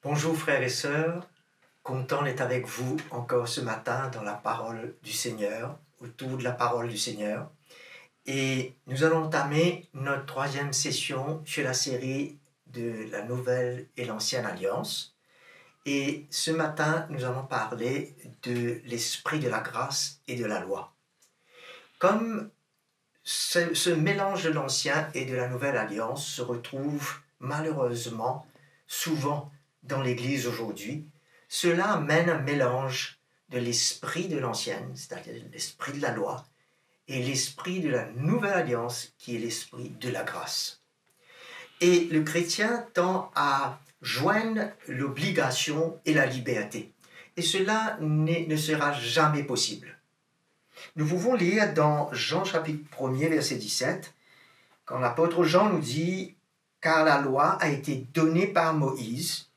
Bonjour frères et sœurs, content d'être avec vous encore ce matin dans la parole du Seigneur, autour de la parole du Seigneur. Et nous allons entamer notre troisième session sur la série de la Nouvelle et l'Ancienne Alliance. Et ce matin, nous allons parler de l'esprit de la grâce et de la loi. Comme ce mélange de l'Ancien et de la Nouvelle Alliance se retrouve malheureusement souvent dans l'Église aujourd'hui, cela amène un mélange de l'esprit de l'Ancienne, c'est-à-dire l'esprit de la loi, et l'esprit de la Nouvelle Alliance, qui est l'esprit de la grâce. Et le chrétien tend à joindre l'obligation et la liberté. Et cela ne sera jamais possible. Nous pouvons lire dans Jean chapitre 1er, verset 17, quand l'apôtre Jean nous dit « Car la loi a été donnée par Moïse,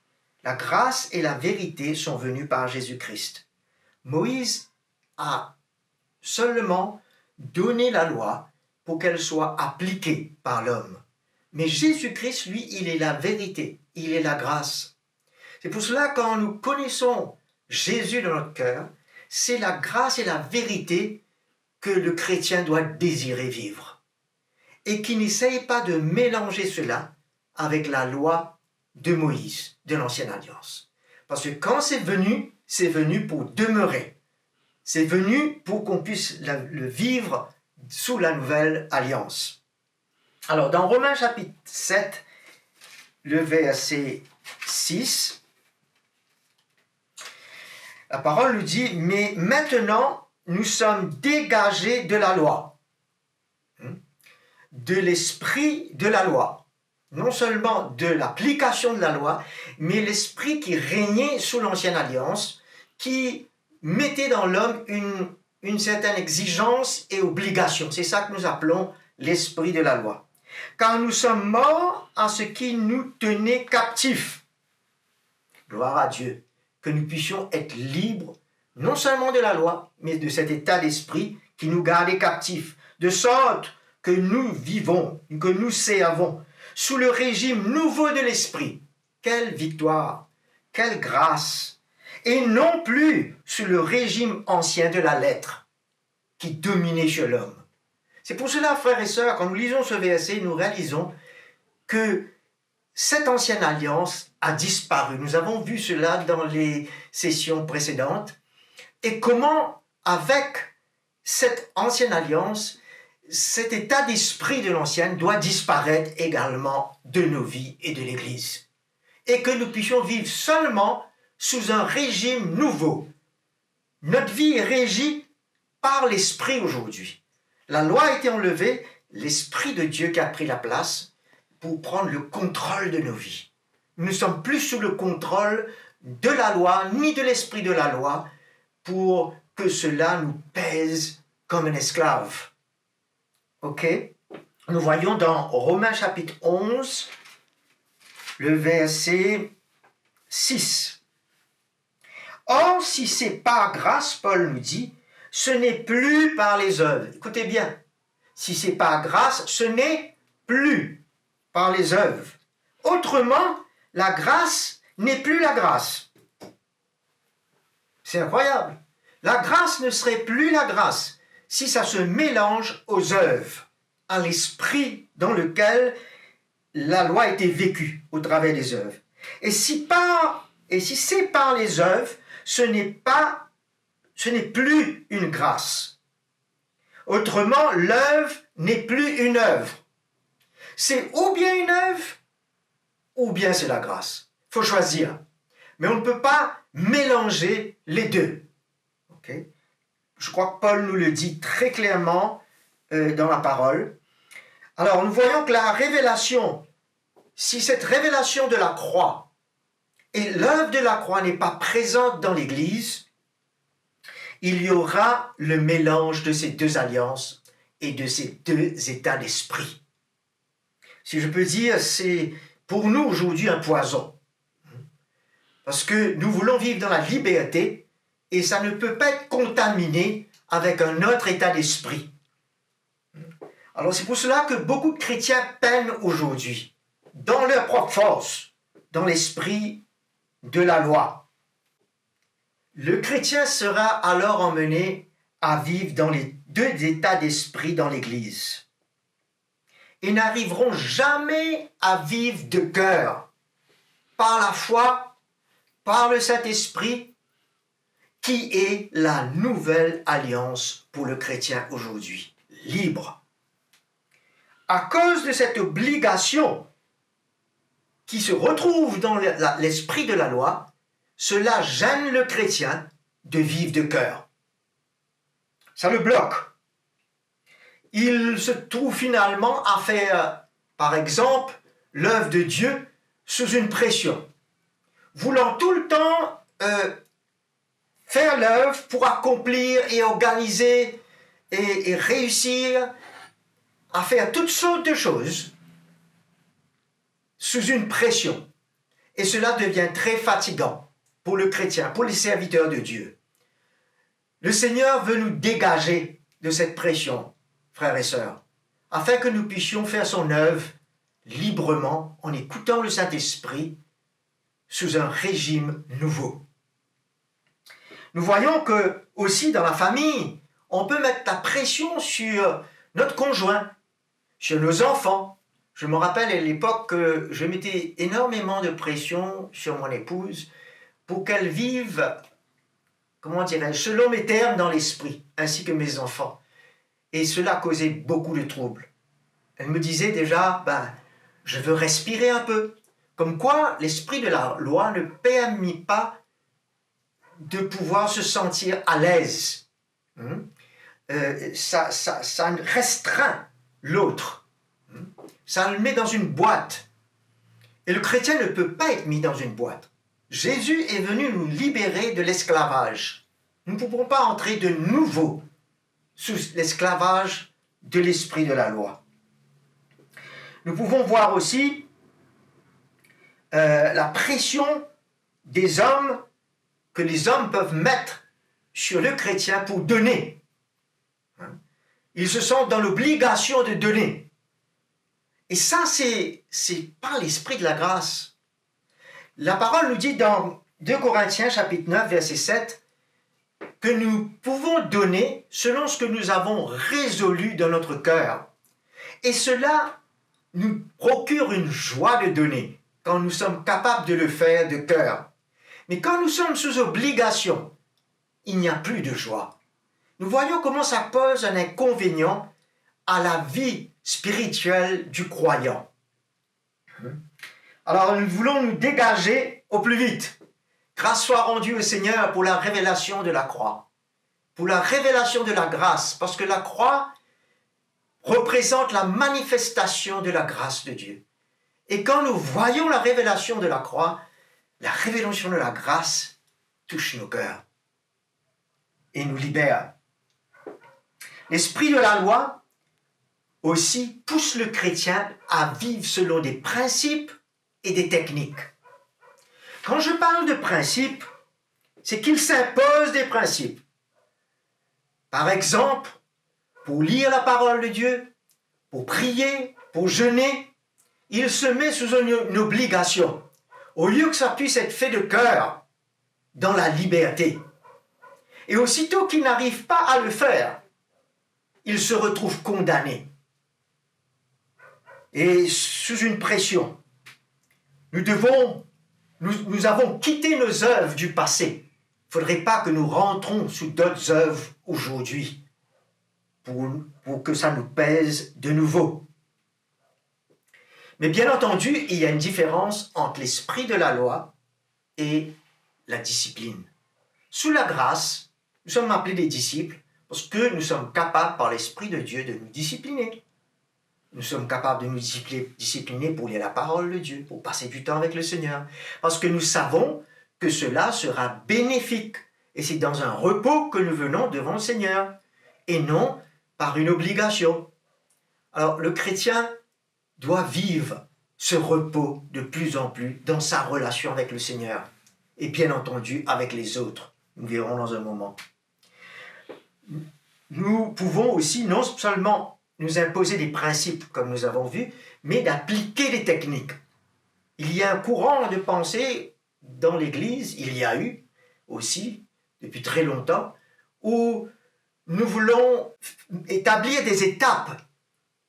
la grâce et la vérité sont venues par Jésus-Christ. » Moïse a seulement donné la loi pour qu'elle soit appliquée par l'homme. Mais Jésus-Christ, lui, il est la vérité, il est la grâce. C'est pour cela que quand nous connaissons Jésus dans notre cœur, c'est la grâce et la vérité que le chrétien doit désirer vivre. Et qui n'essaye pas de mélanger cela avec la loi de Moïse, de l'Ancienne Alliance. Parce que quand c'est venu pour demeurer. C'est venu pour qu'on puisse le vivre sous la Nouvelle Alliance. Alors, dans Romains chapitre 7, le verset 6, la parole nous dit « Mais maintenant, nous sommes dégagés de la loi, de l'esprit de la loi. » Non seulement de l'application de la loi, mais l'esprit qui régnait sous l'Ancienne Alliance, qui mettait dans l'homme une certaine exigence et obligation. C'est ça que nous appelons l'esprit de la loi. Car nous sommes morts à ce qui nous tenait captifs. Gloire à Dieu, que nous puissions être libres, non seulement de la loi, mais de cet état d'esprit qui nous gardait captifs, de sorte que nous vivons, que nous servons, sous le régime nouveau de l'esprit. Quelle victoire, quelle grâce! Et non plus sous le régime ancien de la lettre qui dominait sur l'homme. C'est pour cela, frères et sœurs, quand nous lisons ce verset, nous réalisons que cette ancienne alliance a disparu. Nous avons vu cela dans les sessions précédentes. Et comment, avec cette ancienne alliance, cet état d'esprit de l'ancienne doit disparaître également de nos vies et de l'Église. Et que nous puissions vivre seulement sous un régime nouveau. Notre vie est régie par l'Esprit aujourd'hui. La loi a été enlevée, l'Esprit de Dieu qui a pris la place pour prendre le contrôle de nos vies. Nous ne sommes plus sous le contrôle de la loi, ni de l'Esprit de la loi, pour que cela nous pèse comme un esclave. Ok, nous voyons dans Romains chapitre 11, le verset 6. Or, si c'est par grâce, Paul nous dit, ce n'est plus par les œuvres. Écoutez bien, si c'est par grâce, ce n'est plus par les œuvres. Autrement, la grâce n'est plus la grâce. C'est incroyable. La grâce ne serait plus la grâce si ça se mélange aux œuvres, à l'esprit dans lequel la loi a été vécue au travers des œuvres. Et si c'est par les œuvres, ce n'est plus une grâce. Autrement, l'œuvre n'est plus une œuvre. C'est ou bien une œuvre, ou bien c'est la grâce. Il faut choisir. Mais on ne peut pas mélanger les deux. Okay? Je crois que Paul nous le dit très clairement dans la parole. Alors, nous voyons que la révélation, si cette révélation de la croix et l'œuvre de la croix n'est pas présente dans l'Église, il y aura le mélange de ces deux alliances et de ces deux états d'esprit. Si je peux dire, c'est pour nous aujourd'hui un poison. Parce que nous voulons vivre dans la liberté, et ça ne peut pas être contaminé avec un autre état d'esprit. Alors c'est pour cela que beaucoup de chrétiens peinent aujourd'hui, dans leur propre force, dans l'esprit de la loi. Le chrétien sera alors emmené à vivre dans les deux états d'esprit dans l'Église et n'arriveront jamais à vivre de cœur, par la foi, par le Saint-Esprit, qui est la nouvelle alliance pour le chrétien aujourd'hui, libre. À cause de cette obligation qui se retrouve dans l'esprit de la loi, cela gêne le chrétien de vivre de cœur. Ça le bloque. Il se trouve finalement à faire, par exemple, l'œuvre de Dieu sous une pression, voulant tout le temps faire l'œuvre pour accomplir et organiser et réussir à faire toutes sortes de choses sous une pression. Et cela devient très fatigant pour le chrétien, pour les serviteurs de Dieu. Le Seigneur veut nous dégager de cette pression, frères et sœurs, afin que nous puissions faire son œuvre librement en écoutant le Saint-Esprit sous un régime nouveau. Nous voyons que aussi dans la famille, on peut mettre la pression sur notre conjoint, sur nos enfants. Je me rappelle à l'époque que je mettais énormément de pression sur mon épouse pour qu'elle vive, comment dirais-je, selon mes termes dans l'esprit, ainsi que mes enfants. Et cela causait beaucoup de troubles. Elle me disait déjà, je veux respirer un peu. Comme quoi, l'esprit de la loi ne permet pas de pouvoir se sentir à l'aise. Ça restreint l'autre. Ça le met dans une boîte. Et le chrétien ne peut pas être mis dans une boîte. Jésus est venu nous libérer de l'esclavage. Nous ne pouvons pas entrer de nouveau sous l'esclavage de l'esprit de la loi. Nous pouvons voir aussi la pression des hommes que les hommes peuvent mettre sur le chrétien pour donner. Ils se sentent dans l'obligation de donner. Et ça, c'est par l'esprit de la grâce. La parole nous dit dans 2 Corinthiens chapitre 9, verset 7, que nous pouvons donner selon ce que nous avons résolu dans notre cœur. Et cela nous procure une joie de donner quand nous sommes capables de le faire de cœur. Mais quand nous sommes sous obligation, il n'y a plus de joie. Nous voyons comment ça pose un inconvénient à la vie spirituelle du croyant. Alors nous voulons nous dégager au plus vite. Grâce soit rendue au Seigneur pour la révélation de la croix, pour la révélation de la grâce, parce que la croix représente la manifestation de la grâce de Dieu. Et quand nous voyons la révélation de la croix, la révélation de la grâce touche nos cœurs et nous libère. L'esprit de la loi aussi pousse le chrétien à vivre selon des principes et des techniques. Quand je parle de principes, c'est qu'il s'impose des principes. Par exemple, pour lire la parole de Dieu, pour prier, pour jeûner, il se met sous une obligation. Au lieu que ça puisse être fait de cœur, dans la liberté. Et aussitôt qu'il n'arrive pas à le faire, il se retrouve condamné. Et sous une pression. Nous avons quitté nos œuvres du passé. Il ne faudrait pas que nous rentrons sous d'autres œuvres aujourd'hui pour que ça nous pèse de nouveau. Mais bien entendu, il y a une différence entre l'esprit de la loi et la discipline. Sous la grâce, nous sommes appelés des disciples parce que nous sommes capables par l'Esprit de Dieu de nous discipliner. Nous sommes capables de nous discipliner pour lire la parole de Dieu, pour passer du temps avec le Seigneur. Parce que nous savons que cela sera bénéfique. Et c'est dans un repos que nous venons devant le Seigneur et non par une obligation. Alors le chrétien doit vivre ce repos de plus en plus dans sa relation avec le Seigneur et bien entendu avec les autres. Nous verrons dans un moment. Nous pouvons aussi non seulement nous imposer des principes comme nous avons vu, mais d'appliquer des techniques. Il y a un courant de pensée dans l'Église, il y a eu aussi, depuis très longtemps, où nous voulons établir des étapes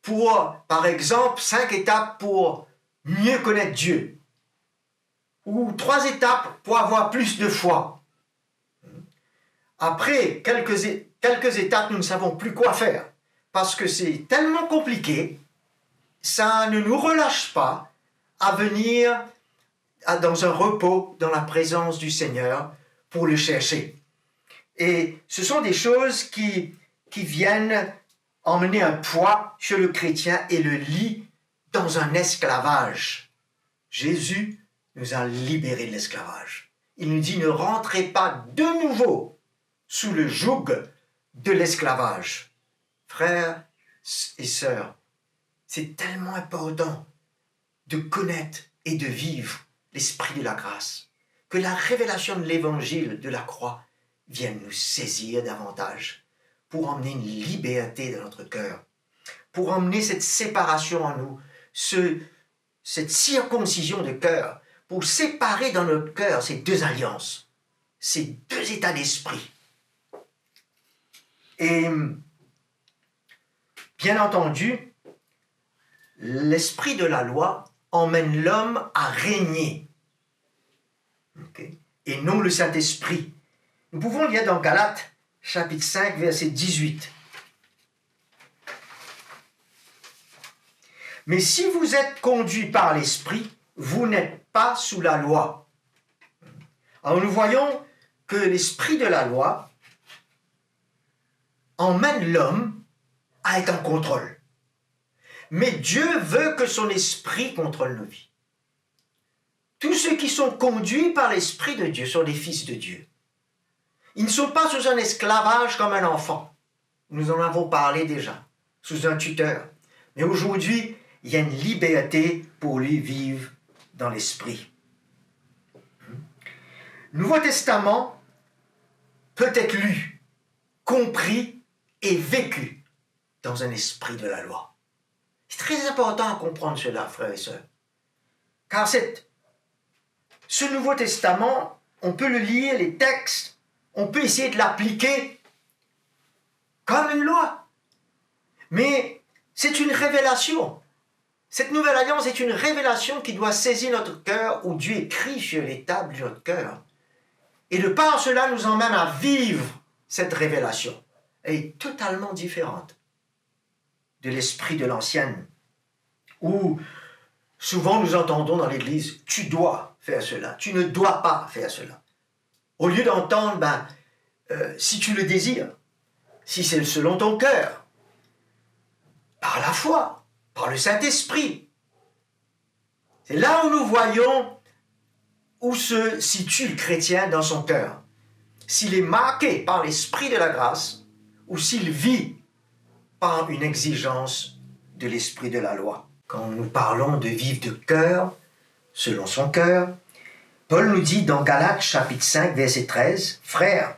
pour, par exemple, 5 étapes pour mieux connaître Dieu, ou 3 étapes pour avoir plus de foi. Après quelques étapes, nous ne savons plus quoi faire, parce que c'est tellement compliqué, ça ne nous relâche pas à venir dans un repos, dans la présence du Seigneur, pour le chercher. Et ce sont des choses qui viennent emmener un poids chez le chrétien et le lie dans un esclavage. Jésus nous a libérés de l'esclavage. Il nous dit, ne rentrez pas de nouveau sous le joug de l'esclavage. Frères et sœurs, c'est tellement important de connaître et de vivre l'esprit de la grâce, que la révélation de l'évangile de la croix vienne nous saisir davantage pour emmener une liberté dans notre cœur, pour emmener cette séparation en nous, cette circoncision de cœur, pour séparer dans notre cœur ces deux alliances, ces deux états d'esprit. Et bien entendu, l'esprit de la loi emmène l'homme à régner, et non le Saint-Esprit. Nous pouvons lire dans Galates, chapitre 5, verset 18. Mais si vous êtes conduits par l'Esprit, vous n'êtes pas sous la loi. Alors nous voyons que l'esprit de la loi emmène l'homme à être en contrôle. Mais Dieu veut que son esprit contrôle nos vies. Tous ceux qui sont conduits par l'Esprit de Dieu sont des fils de Dieu. Ils ne sont pas sous un esclavage comme un enfant. Nous en avons parlé déjà, sous un tuteur. Mais aujourd'hui, il y a une liberté pour lui vivre dans l'Esprit. Le Nouveau Testament peut être lu, compris et vécu dans un esprit de la loi. C'est très important à comprendre cela, frères et sœurs. Car ce Nouveau Testament, on peut le lire, les textes, on peut essayer de l'appliquer comme une loi. Mais c'est une révélation. Cette nouvelle alliance est une révélation qui doit saisir notre cœur, où Dieu écrit sur les tables de notre cœur. Et de par cela, nous emmène à vivre cette révélation. Elle est totalement différente de l'esprit de l'ancienne, où souvent nous entendons dans l'Église, tu dois faire cela, tu ne dois pas faire cela. Au lieu d'entendre, si tu le désires, si c'est selon ton cœur, par la foi, par le Saint-Esprit. C'est là où nous voyons où se situe le chrétien dans son cœur. S'il est marqué par l'Esprit de la grâce ou s'il vit par une exigence de l'Esprit de la loi. Quand nous parlons de vivre de cœur, selon son cœur, Paul nous dit dans Galates chapitre 5, verset 13, « Frères,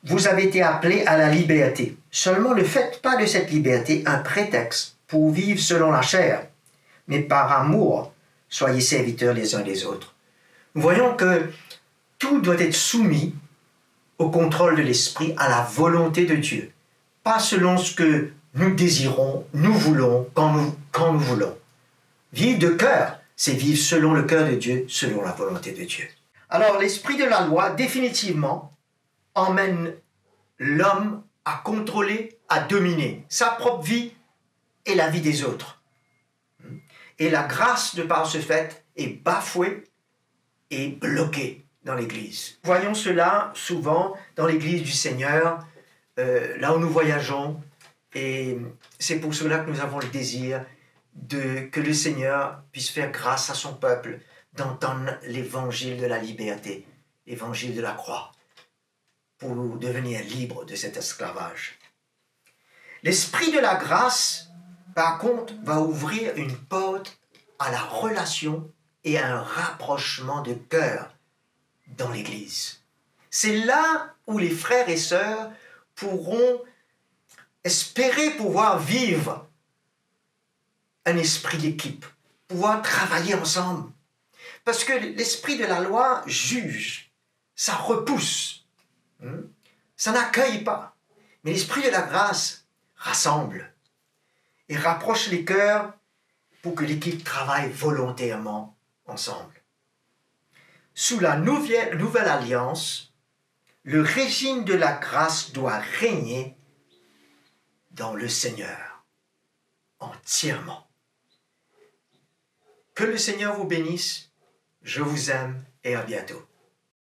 vous avez été appelés à la liberté. Seulement ne faites pas de cette liberté un prétexte pour vivre selon la chair, mais par amour, soyez serviteurs les uns des autres. » Nous voyons que tout doit être soumis au contrôle de l'esprit, à la volonté de Dieu. Pas selon ce que nous désirons, nous voulons, quand nous voulons. Vivre de cœur, c'est vivre selon le cœur de Dieu, selon la volonté de Dieu. Alors, l'esprit de la loi, définitivement, emmène l'homme à contrôler, à dominer sa propre vie et la vie des autres. Et la grâce, de par ce fait, est bafouée et bloquée dans l'Église. Voyons cela souvent dans l'Église du Seigneur, là où nous voyageons, et c'est pour cela que nous avons le désir que le Seigneur puisse faire grâce à son peuple d'entendre l'évangile de la liberté, l'évangile de la croix, pour nous devenir libres de cet esclavage. L'esprit de la grâce, par contre, va ouvrir une porte à la relation et à un rapprochement de cœur dans l'Église. C'est là où les frères et sœurs pourront espérer pouvoir vivre un esprit d'équipe, pouvoir travailler ensemble. Parce que l'esprit de la loi juge, ça repousse, ça n'accueille pas. Mais l'esprit de la grâce rassemble et rapproche les cœurs pour que l'équipe travaille volontairement ensemble. Sous la nouvelle alliance, le régime de la grâce doit régner dans le Seigneur, entièrement. Que le Seigneur vous bénisse, je vous aime et à bientôt.